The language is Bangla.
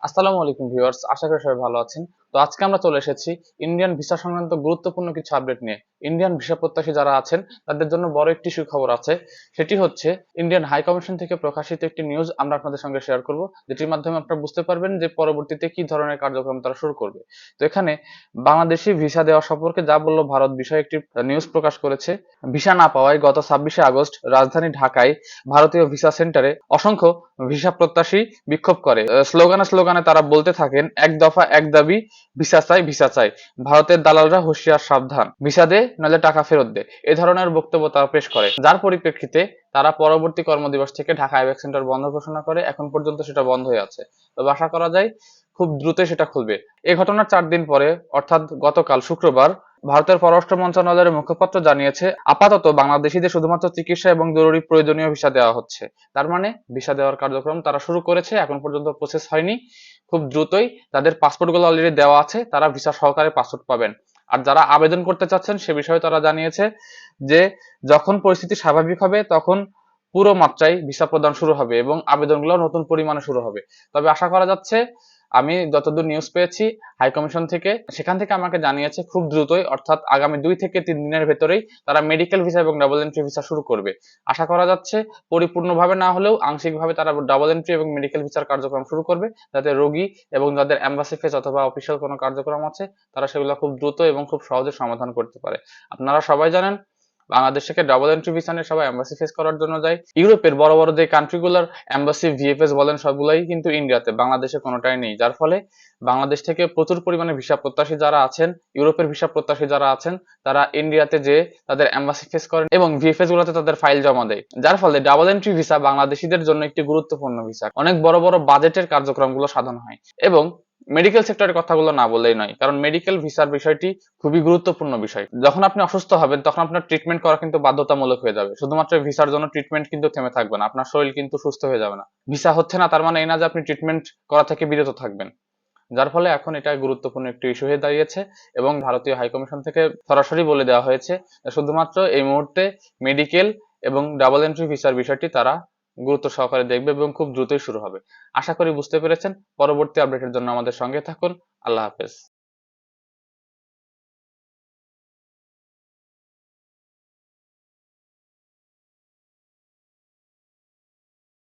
আসসালামু আলাইকুম ভিউয়ার্স, আশা করি সবাই ভালো আছেন। তো আজকে আমরা চলে এসেছি ইন্ডিয়ান ভিসা সংক্রান্ত গুরুত্বপূর্ণ কিছু আপডেট নিয়ে। ইন্ডিয়ান ভিসা প্রত্যাশী যারা আছেন তাদের জন্য বড় একটি সুখবর আছে। সেটি হচ্ছে ইন্ডিয়ান হাই কমিশন থেকে প্রকাশিত একটি নিউজ আমরা আপনাদের সঙ্গে শেয়ার করব, যেটির মাধ্যমে আপনারা বুঝতে পারবেন যে পরবর্তীতে কি ধরনের কার্যক্রম তারা শুরু করবে। তো এখানে বাংলাদেশি ভিসা দেওয়া সম্পর্কে যা বললো ভারত বিষয়ে একটি নিউজ প্রকাশ করেছে। ভিসা না পাওয়ায় গত 26শে আগস্ট রাজধানী ঢাকায় ভারতীয় ভিসা সেন্টারে অসংখ্য ভিসা প্রত্যাশী বিক্ষোভ করে। স্লোগানে স্লোগানে তারা বলতে থাকেন, এক দফা এক দাবি, ভিসা চাই ভিসা চাই, ভারতের দালালরা হুঁশিয়ার সাবধান, ভিসা দে নইলে টাকা ফেরত দে, এ ধরনের বক্তব্য তারা পেশ করে। যার পরিপ্রেক্ষিতে তারা পরবর্তী কর্মদিবস থেকে ঢাকা আইব্যাক সেন্টার বন্ধ ঘোষণা করে। এখন পর্যন্ত সেটা বন্ধ হয়ে আছে, তবে আশা করা যায় খুব দ্রুতই সেটা খুলবে। এই ঘটনার 4 দিন পরে অর্থাৎ গতকাল শুক্রবার ভারতের পররাষ্ট্র মন্ত্রণালয়ের মুখপাত্র জানিয়েছে, আপাতত বাংলাদেশিদের শুধুমাত্র চিকিৎসা এবং জরুরি প্রয়োজনীয় ভিসা দেওয়া হচ্ছে। তার মানে ভিসা দেওয়ার কার্যক্রম তারা শুরু করেছে, এখন পর্যন্ত প্রসেস হয়নি। খুব দ্রুতই তাদের পাসপোর্টগুলো অলরেডি দেওয়া আছে, তারা ভিসা সহকারে পাসপোর্ট পাবেন। আর যারা আবেদন করতে চাচ্ছেন সে বিষয়ে তারা জানিয়েছে যে যখন পরিস্থিতি স্বাভাবিক হবে তখন পুরো মাত্রায় ভিসা প্রদান শুরু হবে এবং আবেদনগুলো নতুন পরিমাণে শুরু হবে। তবে আশা করা যাচ্ছে, আমি যতদূর নিউজ পেয়েছি হাই কমিশন থেকে, সেখান থেকে আমাকে জানিয়েছে খুব দ্রুতই অর্থাৎ আগামী 2 থেকে 3 দিনের ভেতরেই তারা মেডিকেল ভিসা এবং ডাবল এন্ট্রি ভিসা শুরু করবে। আশা করা যাচ্ছে পরিপূর্ণভাবে না হলেও আংশিকভাবে তারা ডাবল এন্ট্রি এবং মেডিকেল ভিসার কার্যক্রম শুরু করবে, যাতে রোগী এবং যাদের এম্বাসি ফেস অথবা অফিসিয়াল কোনো কার্যক্রম আছে তারা সেগুলো খুব দ্রুত এবং খুব সহজে সমাধান করতে পারে। আপনারা সবাই জানেন বাংলাদেশ থেকে ডাবল এন্ট্রি ভিসা নিয়ে সবাই এম্বাসি ফেস করার জন্য যায়। ইউরোপের বড় বড় যে কান্ট্রিগুলোর এম্বাসি ভিএফএস বলেন সবগুলাই কিন্তু ইন্ডিয়াতে, বাংলাদেশে কোনোটাই নেই। যার ফলে বাংলাদেশ থেকে প্রচুর পরিমাণে ভিসা প্রত্যাশী যারা আছেন, ইউরোপের ভিসা প্রত্যাশী যারা আছেন, তারা ইন্ডিয়াতে যে তাদের এম্বাসি ফেস করেন এবং ভিএফএস গুলোতে তাদের ফাইল জমা দেয়। যার ফলে ডাবল এন্ট্রি ভিসা বাংলাদেশিদের জন্য একটি গুরুত্বপূর্ণ ভিসা। অনেক বড় বড় বাজেটের কার্যক্রমগুলো সাধন হয়। এবং মেডিকেল সেক্টরের কথাগুলো না বললেই নয়, কারণ মেডিকেল ভিসার বিষয়টি খুবই গুরুত্বপূর্ণ বিষয়। যখন আপনি অসুস্থ হবেন তখন আপনার ট্রিটমেন্ট করা কিন্তু বাধ্যতামূলক হয়ে যাবে। শুধুমাত্র ভিসার জন্য ট্রিটমেন্ট কিন্তু থেমে থাকবে না, আপনার শরীর কিন্তু সুস্থ হয়ে যাবে না। ভিসা হচ্ছে না তার মানে এই না যে আপনি ট্রিটমেন্ট করা থেকে বিরত থাকবেন। যার ফলে এখন এটা গুরুত্বপূর্ণ একটি ইস্যু হয়ে দাঁড়িয়েছে এবং ভারতীয় হাইকমিশন থেকে সরাসরি বলে দেওয়া হয়েছে শুধুমাত্র এই মুহূর্তে মেডিকেল এবং ডাবল এন্ট্রি ভিসার বিষয়টি তারা গুরুত্ব সহকারে দেখবে এবং খুব দ্রুতই শুরু হবে। আশা করি বুঝতে পেরেছেন। পরবর্তী আপডেটের জন্য আমাদের সঙ্গে থাকুন। আল্লাহ হাফেজ।